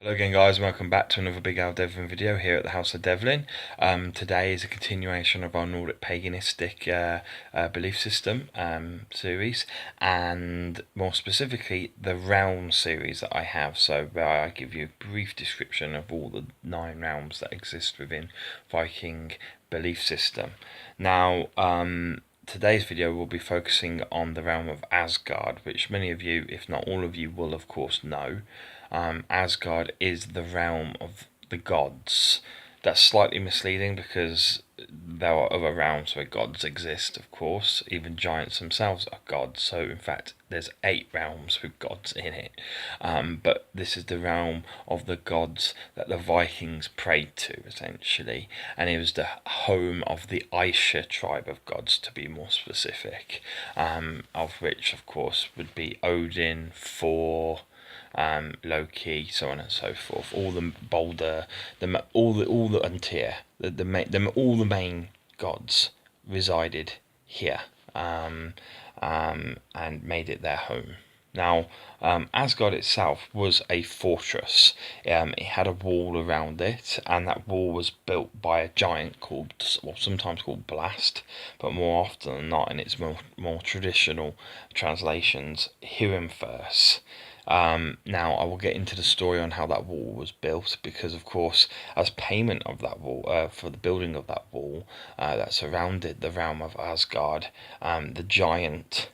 Hello again guys, welcome back to another Big Al Devlin video here at the House of Devlin. Today is a continuation of our Nordic paganistic belief system series, and more specifically the realm series that I have. So I give you a brief description of all the 9 realms that exist within Viking belief system. Now today's video will be focusing on the realm of Asgard, which many of you, if not all of you, will of course know. Asgard is the realm of the gods. That's slightly misleading because there are other realms where gods exist, of course. Even giants themselves are gods. So, in fact, there's 8 realms with gods in it. But this is the realm of the gods that the Vikings prayed to, essentially. And it was the home of the Aesir tribe of gods, to be more specific. Of which, of course, would be Odin, Thor, Loki, so on and so forth. All the Boulder, all the Untyr, all the main gods resided here, and made it their home. Now, Asgard itself was a fortress. It had a wall around it, and that wall was built by a giant called, well, sometimes called Blast, but more often than not, in its more traditional translations, Hirimfurs. Now, I will get into the story on how that wall was built, because, of course, as payment of that wall, for the building of that wall that surrounded the realm of Asgard, the giant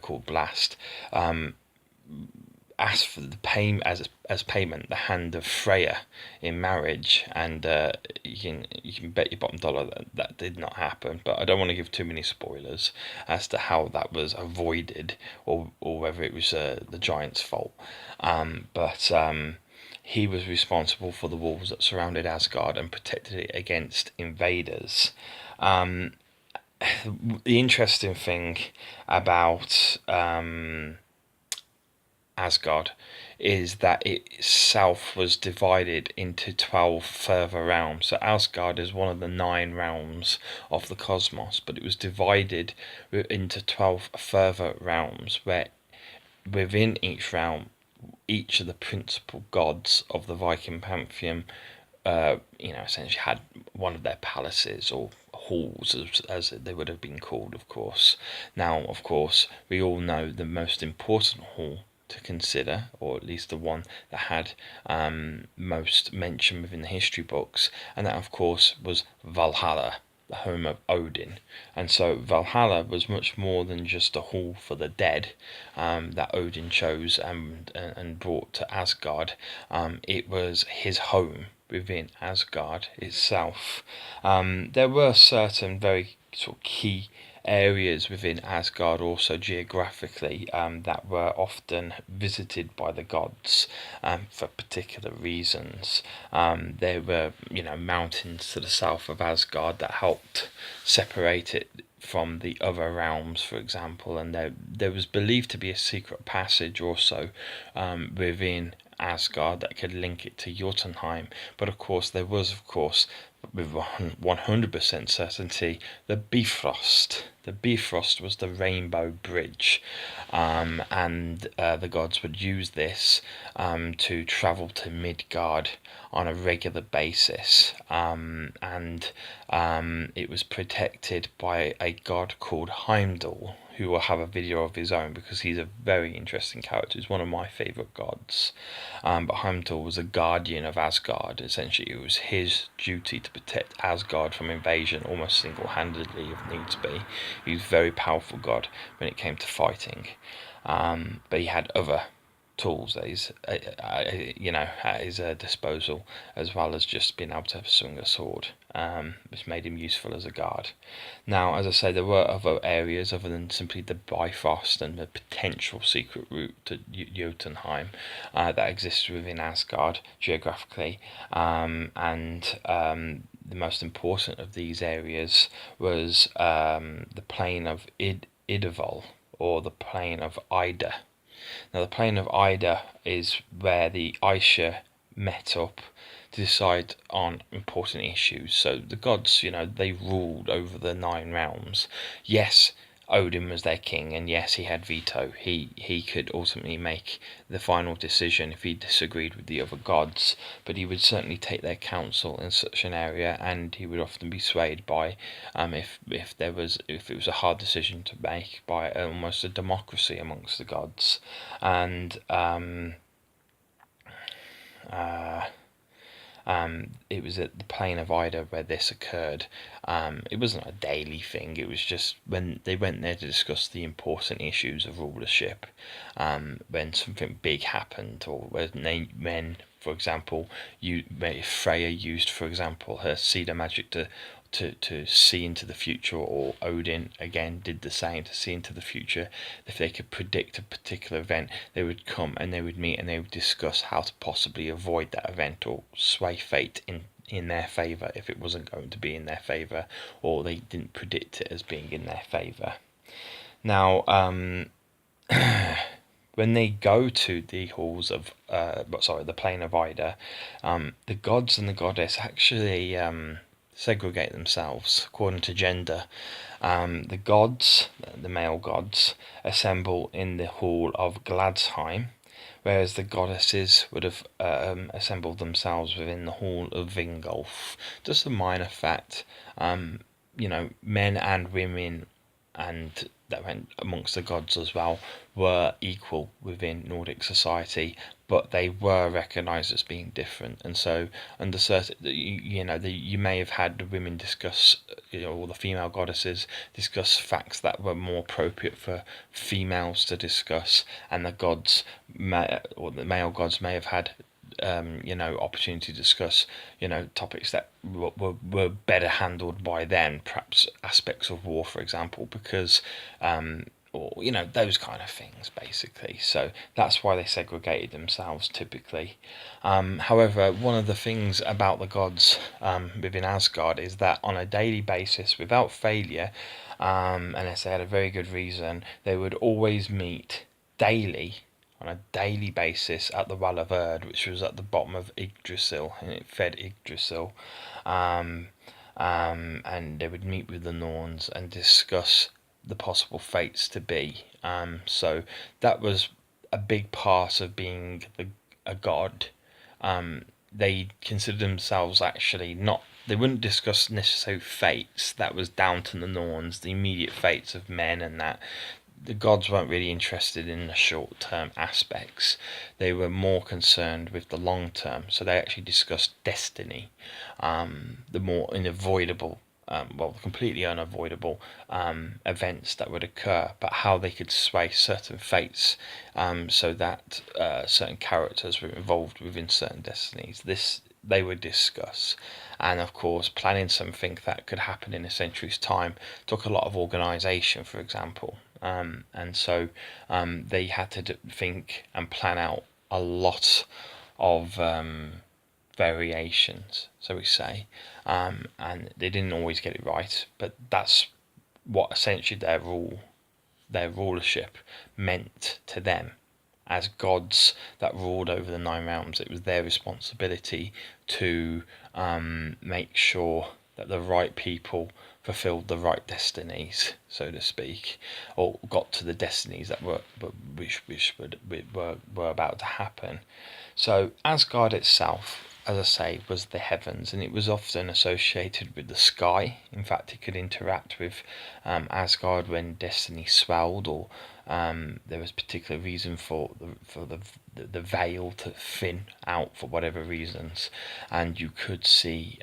called Blast asked for the payment as payment the hand of Freya in marriage, and you can bet your bottom dollar that did not happen. But I don't want to give too many spoilers as to how that was avoided, or whether it was the giant's fault. But he was responsible for the walls that surrounded Asgard and protected it against invaders. The interesting thing about Asgard is that it itself was divided into 12 further realms. So Asgard is one of the 9 realms of the cosmos, but it was divided into 12 further realms, where within each realm, each of the principal gods of the Viking pantheon, essentially had one of their palaces or halls, as they would have been called, of course. Now, of course, we all know the most important hall to consider, or at least the one that had most mention within the history books, and that, of course, was Valhalla, the home of Odin. And so Valhalla was much more than just a hall for the dead that Odin chose and brought to Asgard. It was his home within Asgard itself. There were certain very sort of key areas within Asgard, also geographically, that were often visited by the gods for particular reasons. There were, mountains to the south of Asgard that helped separate it from the other realms, for example, and there was believed to be a secret passage also within Asgard that could link it to Jotunheim. But of course, there was, of course, with 100% certainty, the Bifrost. The Bifrost was the Rainbow Bridge, and the gods would use this to travel to Midgard on a regular basis, and it was protected by a god called Heimdall, who will have a video of his own because he's a very interesting character. He's one of my favourite gods. But Heimdall was a guardian of Asgard. Essentially, it was his duty to protect Asgard from invasion almost single-handedly if needs be. He was a very powerful god when it came to fighting. But he had other tools that he's, at his disposal, as well as just being able to swing a sword, which made him useful as a guard. Now, as I say, there were other areas other than simply the Bifrost and the potential secret route to Jotunheim that existed within Asgard geographically, and the most important of these areas was the plain of Idavol, or the plain of Ida. Now, the plain of Ida is where the Aesir met up to decide on important issues. So the gods, they ruled over the 9 realms. Yes, Odin was their king, and yes, he had veto. He could ultimately make the final decision if he disagreed with the other gods, but he would certainly take their counsel in such an area, and he would often be swayed by, if it was a hard decision to make, by almost a democracy amongst the gods, and it was at the plane of Ida where this occurred. It wasn't a daily thing. It was just when they went there to discuss the important issues of rulership. When something big happened, or when, for example, Freya used, for example, her cedar magic to see into the future, or Odin again did the same to see into the future. If they could predict a particular event, they would come and they would meet and they would discuss how to possibly avoid that event or sway fate in their favour if it wasn't going to be in their favour, or they didn't predict it as being in their favour. Now, when they go to the halls of, the plane of Ida, the gods and the goddess actually segregate themselves according to gender. The gods, the male gods, assemble in the hall of Gladsheim, whereas the goddesses would have assembled themselves within the hall of Vingolf. Just a minor fact, men and women, and that went amongst the gods as well, were equal within Nordic society, but they were recognised as being different. And so, under certain, you may have had the women discuss, or the female goddesses discuss facts that were more appropriate for females to discuss, and the gods, or the male gods, may have had opportunity to discuss, topics that were better handled by them, perhaps aspects of war, for example, because or those kind of things, basically. So that's why they segregated themselves typically. However, one of the things about the gods within Asgard is that on a daily basis, without failure, unless they had a very good reason, they would always meet daily, on a daily basis, at the Well of Erd, which was at the bottom of Yggdrasil, and it fed Yggdrasil. And they would meet with the Norns and discuss the possible fates to be. So that was a big part of being a god. They considered themselves actually not. They wouldn't discuss necessary fates. That was down to the Norns, the immediate fates of men, and that the gods weren't really interested in the short-term aspects. They were more concerned with the long-term. So they actually discussed destiny, the more unavoidable, completely unavoidable events that would occur, but how they could sway certain fates, so that certain characters were involved within certain destinies. This they would discuss. And of course, planning something that could happen in a century's time took a lot of organisation, for example. And so they had to think and plan out a lot of variations, so we say, and they didn't always get it right, but that's what essentially their rulership meant to them. As gods that ruled over the nine realms, it was their responsibility to make sure that the right people fulfilled the right destinies, so to speak, or got to the destinies that were about to happen. So Asgard itself, as I say, was the heavens, and it was often associated with the sky. In fact, it could interact with Asgard when destiny swelled, or there was particular reason for the veil to thin out for whatever reasons, and you could see,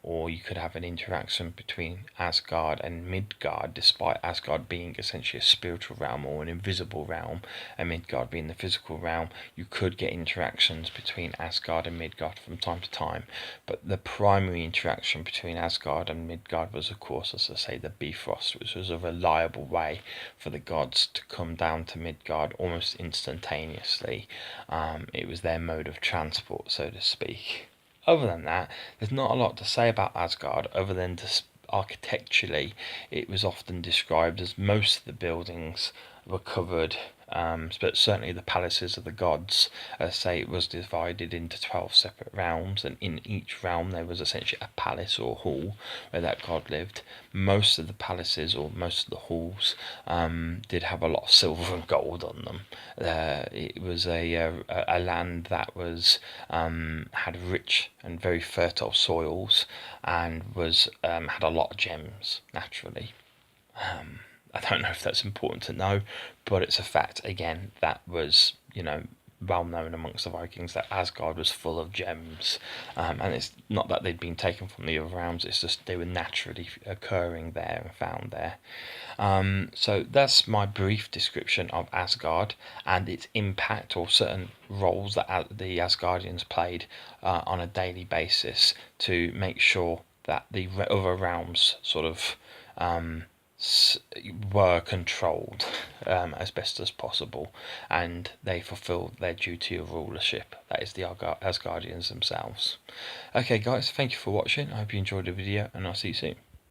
or you could have an interaction between Asgard and Midgard, despite Asgard being essentially a spiritual realm or an invisible realm, and Midgard being the physical realm. You could get interactions between Asgard and Midgard from time to time, but the primary interaction between Asgard and Midgard was, of course, as I say, the Bifrost, which was a reliable way for the gods to come down to Midgard almost instantaneously. It was their mode of transport, so to speak. Other than that, there's not a lot to say about Asgard, other than architecturally, it was often described as most of the buildings were covered but certainly the palaces of the gods, say it was divided into 12 separate realms, and in each realm there was essentially a palace or hall where that god lived. Most of the palaces, or most of the halls, did have a lot of silver and gold on them. It was a land that was had rich and very fertile soils, and was had a lot of gems naturally. I don't know if that's important to know, but it's a fact again that was, well known amongst the Vikings, that Asgard was full of gems, and it's not that they'd been taken from the other realms, it's just they were naturally occurring there and found there. So that's my brief description of Asgard and its impact, or certain roles that the Asgardians played on a daily basis to make sure that the other realms sort of were controlled as best as possible, and they fulfilled their duty of rulership. That is the Asgardians themselves. Okay guys, thank you for watching. I hope you enjoyed the video, and I'll see you soon.